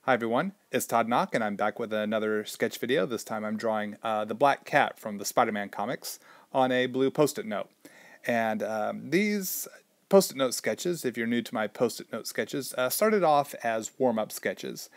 Hi everyone, it's Todd Nauck and I'm back with another sketch video. This time I'm drawing the Black Cat from the Spider-Man comics on a blue post-it note. And these post-it note sketches, if you're new to my post-it note sketches, started off as warm-up sketches.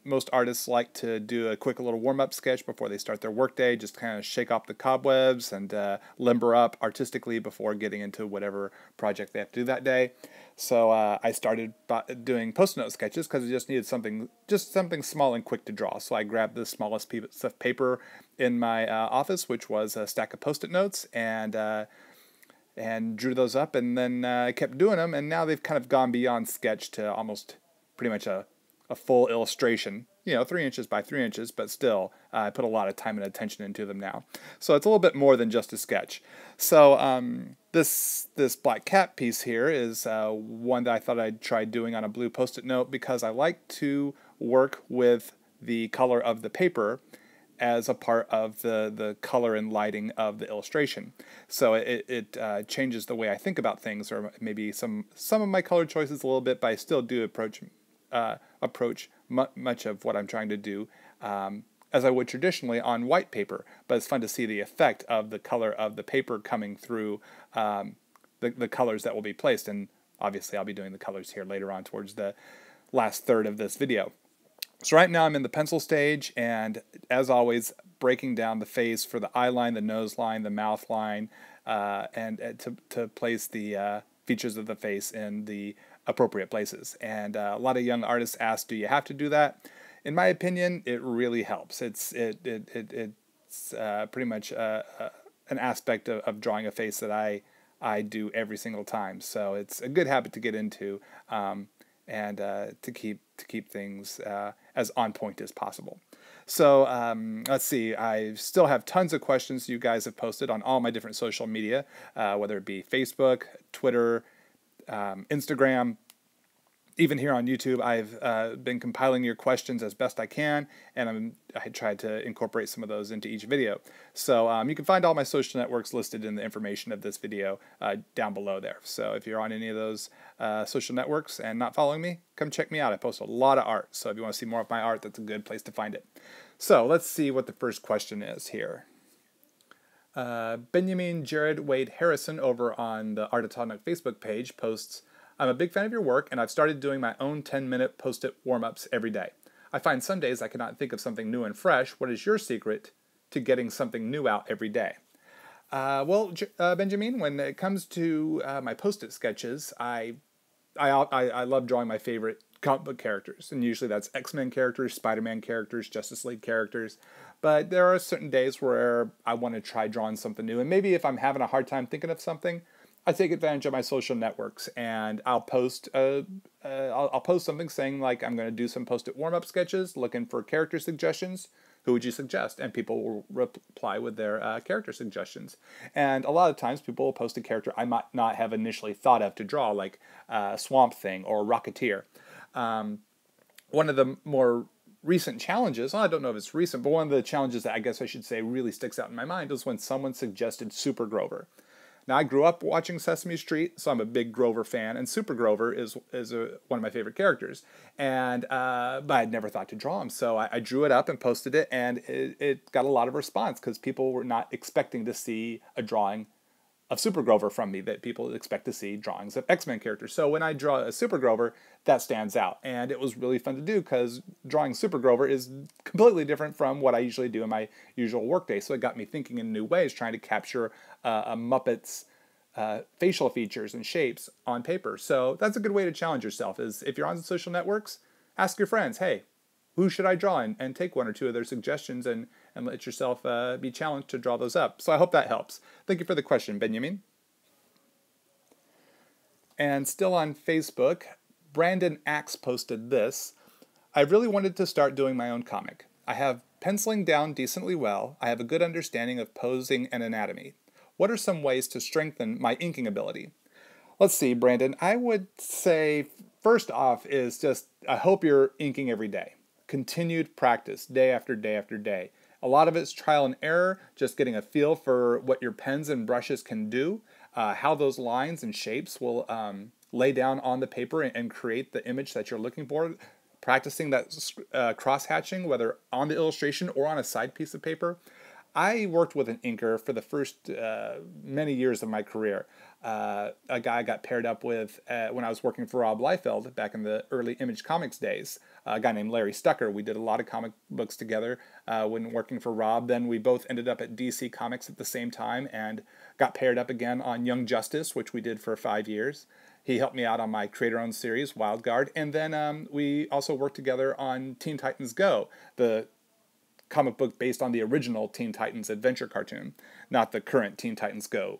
Most artists like to do a quick little warm-up sketch before they start their workday, just kind of shake off the cobwebs and limber up artistically before getting into whatever project they have to do that day. So I started doing post-it note sketches because I just needed something small and quick to draw. So I grabbed the smallest piece of paper in my office, which was a stack of post-it notes, and drew those up, and then I kept doing them, and now they've kind of gone beyond sketch to almost pretty much a full illustration. You know, 3 inches by 3 inches, but still, I put a lot of time and attention into them now. So it's a little bit more than just a sketch. So this Black Cat piece here is one that I thought I'd try doing on a blue post-it note because I like to work with the color of the paper as a part of the color and lighting of the illustration. So it changes the way I think about things, or maybe some of my color choices a little bit, but I still do approach much of what I'm trying to do as I would traditionally on white paper. But it's fun to see the effect of the color of the paper coming through the colors that will be placed. And obviously I'll be doing the colors here later on towards the last third of this video. So right now I'm in the pencil stage, and as always, breaking down the face for the eye line, the nose line, the mouth line, and to place the features of the face in the appropriate places. And a lot of young artists ask, do you have to do that? In my opinion, it really helps. It's pretty much an aspect of drawing a face that I do every single time. So it's a good habit to get into, and to keep things as on point as possible. So let's see, I still have tons of questions you guys have posted on all my different social media, whether it be Facebook, Twitter, Instagram, even here on YouTube. I've been compiling your questions as best I can, and I tried to incorporate some of those into each video. So you can find all my social networks listed in the information of this video down below there. So if you're on any of those social networks and not following me, come check me out. I post a lot of art, so if you want to see more of my art, that's a good place to find it. So let's see what the first question is here. Benjamin Jared Wade Harrison over on the Art of Todd Nauck Facebook page posts, I'm a big fan of your work, and I've started doing my own 10-minute post-it warm-ups every day. I find some days I cannot think of something new and fresh. What is your secret to getting something new out every day? Well, Benjamin, when it comes to my post-it sketches, I love drawing my favorite comic book characters, and usually that's X-Men characters, Spider-Man characters, Justice League characters. But there are certain days where I want to try drawing something new, and maybe if I'm having a hard time thinking of something, I take advantage of my social networks, and I'll post I'll post something saying like I'm going to do some post-it warm-up sketches, looking for character suggestions. Who would you suggest? And people will reply with their character suggestions. And a lot of times people will post a character I might not have initially thought of to draw, like Swamp Thing or Rocketeer. One of the more recent challenges, well, I don't know if it's recent, but one of the challenges that I guess I should say really sticks out in my mind was when someone suggested Super Grover. Now, I grew up watching Sesame Street, so I'm a big Grover fan, and Super Grover is one of my favorite characters. And but I'd never thought to draw him, so I drew it up and posted it, and it got a lot of response because people were not expecting to see a drawing of Super Grover from me, that people expect to see drawings of X-Men characters. So when I draw a Super Grover, that stands out. And it was really fun to do because drawing Super Grover is completely different from what I usually do in my usual workday. So it got me thinking in new ways, trying to capture a Muppet's facial features and shapes on paper. So that's a good way to challenge yourself, is if you're on social networks, ask your friends, hey, who should I draw? And take one or two of their suggestions and let yourself be challenged to draw those up. So I hope that helps. Thank you for the question, Benjamin. And still on Facebook, Brandon Axe posted this. I really wanted to start doing my own comic. I have penciling down decently well. I have a good understanding of posing and anatomy. What are some ways to strengthen my inking ability? Let's see, Brandon. I would say, first off, is just I hope you're inking every day. Continued practice, day after day after day. A lot of it's trial and error, just getting a feel for what your pens and brushes can do, how those lines and shapes will lay down on the paper and create the image that you're looking for. practicing that cross-hatching, whether on the illustration or on a side piece of paper. I worked with an inker for the first many years of my career. A guy I got paired up with when I was working for Rob Liefeld back in the early Image Comics days. A guy named Larry Stucker. We did a lot of comic books together when working for Rob. Then we both ended up at DC Comics at the same time and got paired up again on Young Justice, which we did for 5 years. He helped me out on my creator-owned series, Wild Guard. And then we also worked together on Teen Titans Go, the comic book based on the original Teen Titans Adventure cartoon, not the current Teen Titans Go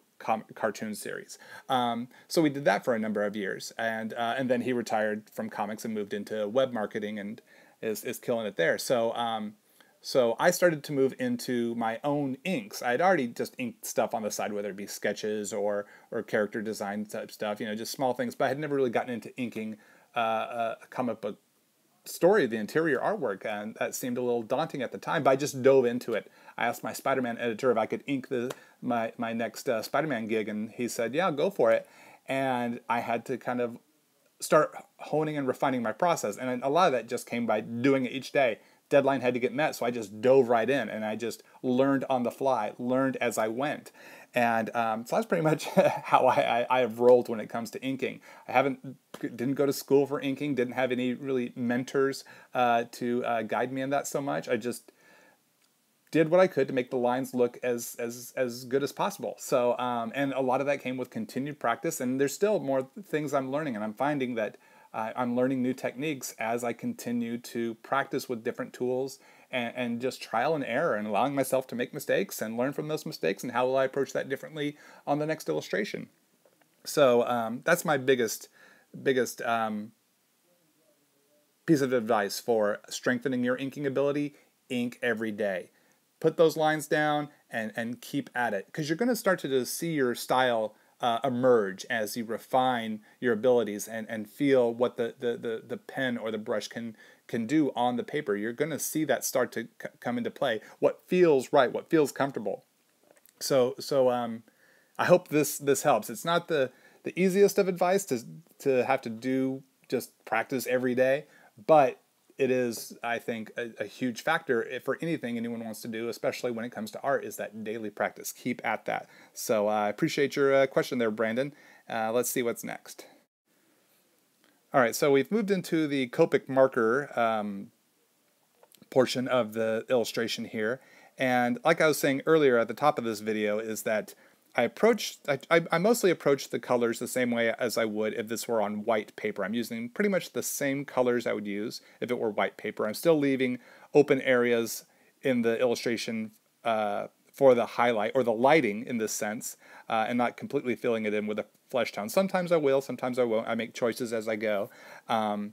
cartoon series. So we did that for a number of years, and then he retired from comics and moved into web marketing and is killing it there. So so I started to move into my own inks. I had already just inked stuff on the side, whether it be sketches or character design type stuff, just small things, but I had never really gotten into inking a comic book story, the interior artwork, and that seemed a little daunting at the time, but I just dove into it. I asked my Spider-Man editor if I could ink my next Spider-Man gig, and he said, yeah, go for it. And I had to kind of start honing and refining my process, and a lot of that just came by doing it each day. Deadline had to get met, so I just dove right in, and I just learned on the fly, learned as I went. And so that's pretty much how I have rolled when it comes to inking. Didn't go to school for inking, didn't have any really mentors to guide me in that so much. I just did what I could to make the lines look as good as possible. So and a lot of that came with continued practice, and there's still more things I'm learning, and I'm finding that I'm learning new techniques as I continue to practice with different tools and just trial and error and allowing myself to make mistakes and learn from those mistakes, and how will I approach that differently on the next illustration. So that's my biggest piece of advice for strengthening your inking ability. Ink every day. Put those lines down and keep at it, because you're going to start to see your style emerge as you refine your abilities and feel what the pen or the brush can do on the paper. You're going to see that start to come into play. What feels right, what feels comfortable. So I hope this helps. It's not the easiest of advice to have to do just practice every day, but it is, I think, a huge factor for anything anyone wants to do, especially when it comes to art, is that daily practice. Keep at that. So I appreciate your question there, Brandon. Let's see what's next. All right, so we've moved into the Copic marker portion of the illustration here. And like I was saying earlier at the top of this video, is that I mostly approach the colors the same way as I would if this were on white paper. I'm using pretty much the same colors I would use if it were white paper. I'm still leaving open areas in the illustration for the highlight or the lighting in this sense, and not completely filling it in with a flesh tone. Sometimes I will, sometimes I won't. I make choices as I go, but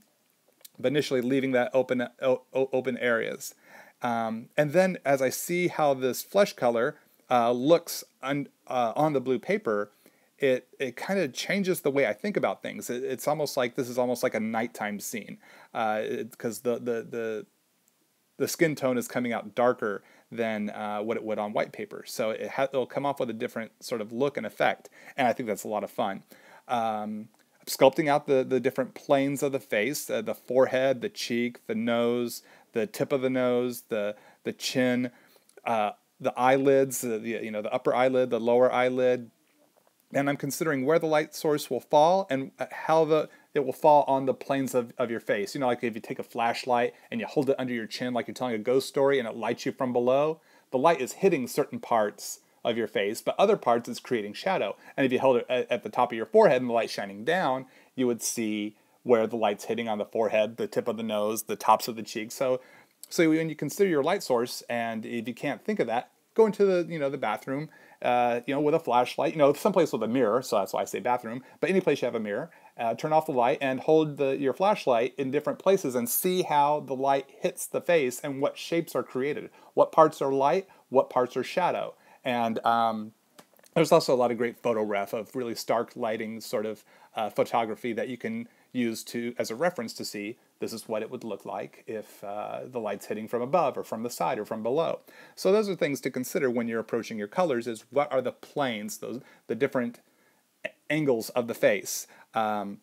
initially leaving that open areas. And then as I see how this flesh color looks on the blue paper, it kind of changes the way I think about things. It's almost like this is almost like a nighttime scene, because the skin tone is coming out darker than what it would on white paper. So it'll come off with a different sort of look and effect, and I think that's a lot of fun. Sculpting out the different planes of the face, the forehead, the cheek, the nose, the tip of the nose, the chin, the eyelids, the upper eyelid, the lower eyelid, and I'm considering where the light source will fall and how it will fall on the planes of your face. Like if you take a flashlight and you hold it under your chin like you're telling a ghost story and it lights you from below, the light is hitting certain parts of your face, but other parts it's creating shadow. And if you held it at the top of your forehead and the light shining down, you would see where the light's hitting on the forehead, the tip of the nose, the tops of the cheeks. So when you consider your light source, and if you can't think of that, go into the bathroom, with a flashlight, someplace with a mirror. So that's why I say bathroom. But any place you have a mirror, turn off the light and hold your flashlight in different places and see how the light hits the face and what shapes are created. What parts are light, what parts are shadow. And there's also a lot of great photo ref of really stark lighting sort of photography that you can use as a reference to see this is what it would look like if the light's hitting from above or from the side or from below. So those are things to consider when you're approaching your colors, is what are the planes, the different angles of the face that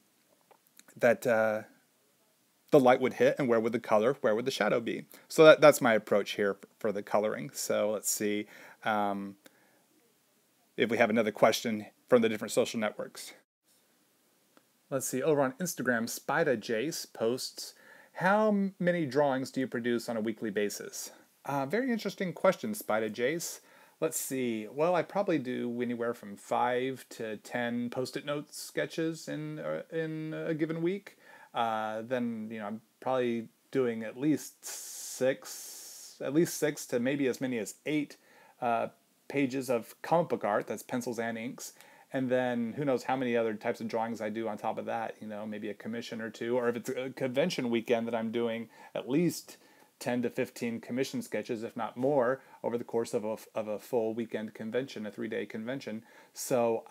the light would hit and where would the color, where would the shadow be. So that's my approach here for the coloring. So let's see if we have another question from the different social networks. Let's see, over on Instagram, SpidaJace posts, how many drawings do you produce on a weekly basis? Very interesting question, SpidaJace. Let's see, well, I probably do anywhere from 5 to 10 post-it note sketches in a given week. Then, you know, I'm probably doing at least six to maybe as many as 8 pages of comic book art, that's pencils and inks, and then who knows how many other types of drawings I do on top of that, you know, maybe a commission or two, or if it's a convention weekend that I'm doing at least 10 to 15 commission sketches, if not more, over the course of a full weekend convention, a 3-day convention. So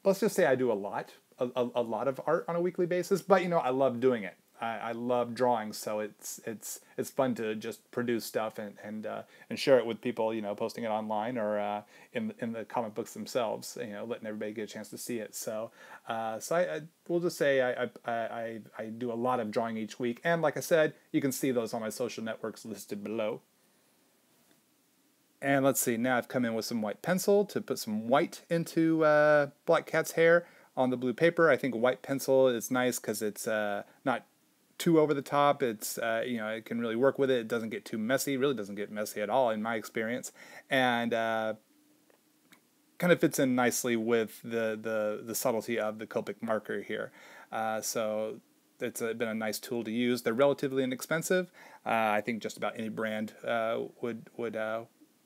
let's just say I do a lot of art on a weekly basis, but you know, I love doing it. I love drawing, so it's fun to just produce stuff and share it with people, you know, posting it online or in the comic books themselves, you know, letting everybody get a chance to see it. So we'll just say I do a lot of drawing each week, and like I said, you can see those on my social networks listed below. And let's see, now I've come in with some white pencil to put some white into Black Cat's hair on the blue paper. I think white pencil is nice because it's not too over the top. It's you know, it can really work with it. It doesn't get too messy. It really doesn't get messy at all in my experience, and kind of fits in nicely with the subtlety of the Copic marker here. So it's been a nice tool to use. They're relatively inexpensive. I think just about any brand would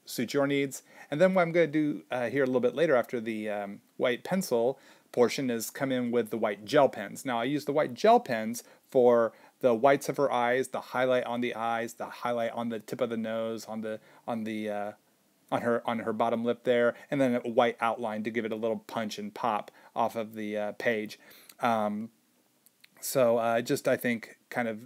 suit your needs. And then what I'm going to do here a little bit later after the white pencil portion is come in with the white gel pens. Now I use the white gel pens for the whites of her eyes, the highlight on the eyes, the highlight on the tip of the nose, on her bottom lip there, and then a white outline to give it a little punch and pop off of the page. So just I think kind of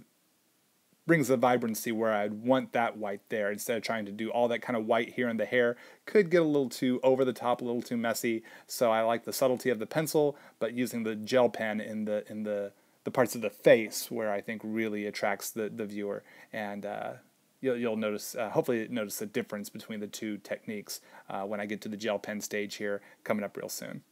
brings the vibrancy where I'd want that white there instead of trying to do all that kind of white here in the hair. Could get a little too over the top, a little too messy. So I like the subtlety of the pencil, but using the gel pen in the parts of the face where I think really attracts the viewer. And you'll notice, hopefully notice the difference between the two techniques when I get to the gel pen stage here coming up real soon.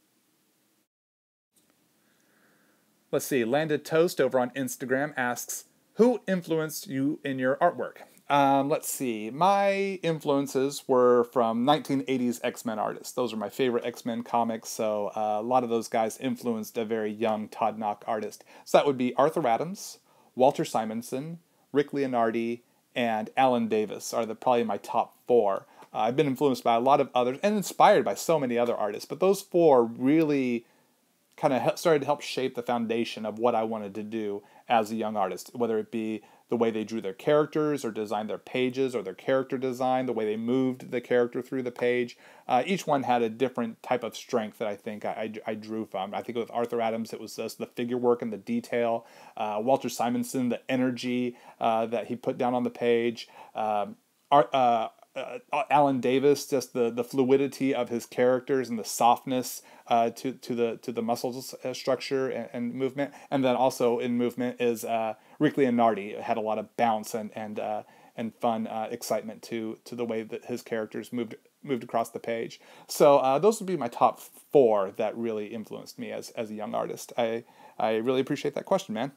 Let's see, Landed Toast over on Instagram asks, who influenced you in your artwork? Let's see. My influences were from 1980s X-Men artists. Those are my favorite X-Men comics, so a lot of those guys influenced a very young Todd Nauck artist. So that would be Arthur Adams, Walter Simonson, Rick Leonardi, and Alan Davis are probably my top 4. I've been influenced by a lot of others and inspired by so many other artists, but those 4 really kind of started to help shape the foundation of what I wanted to do as a young artist, whether it be the way they drew their characters or designed their pages or their character design, the way they moved the character through the page. Each one had a different type of strength that I think I drew from. I think with Arthur Adams, it was just the figure work and the detail. Walter Simonson, the energy that he put down on the page. Alan Davis, just the fluidity of his characters and the softness to the muscles structure and movement, and then also in movement is Rick Leonardi. It had a lot of bounce and fun excitement to the way that his characters moved across the page. So those would be my top 4 that really influenced me as a young artist. I really appreciate that question, man.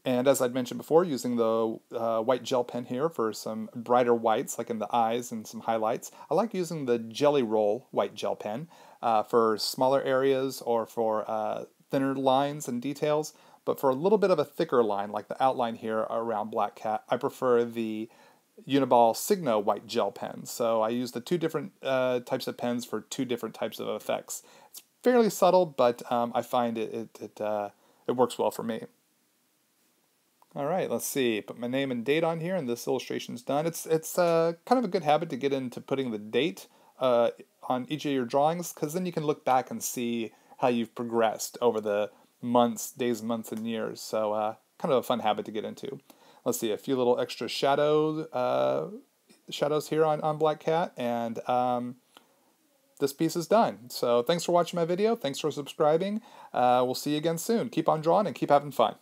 And as I'd mentioned before, using the white gel pen here for some brighter whites, like in the eyes and some highlights. I like using the Jelly Roll white gel pen for smaller areas or for thinner lines and details. But for a little bit of a thicker line, like the outline here around Black Cat, I prefer the Uniball Signo white gel pen. So I use the 2 different types of pens for 2 different types of effects. It's fairly subtle, but I find it works well for me. All right, let's see. Put my name and date on here, and this illustration's done. It's kind of a good habit to get into putting the date on each of your drawings, because then you can look back and see how you've progressed over the days, months, and years. So kind of a fun habit to get into. Let's see, a few little extra shadows here on Black Cat, and this piece is done. So thanks for watching my video. Thanks for subscribing. We'll see you again soon. Keep on drawing and keep having fun.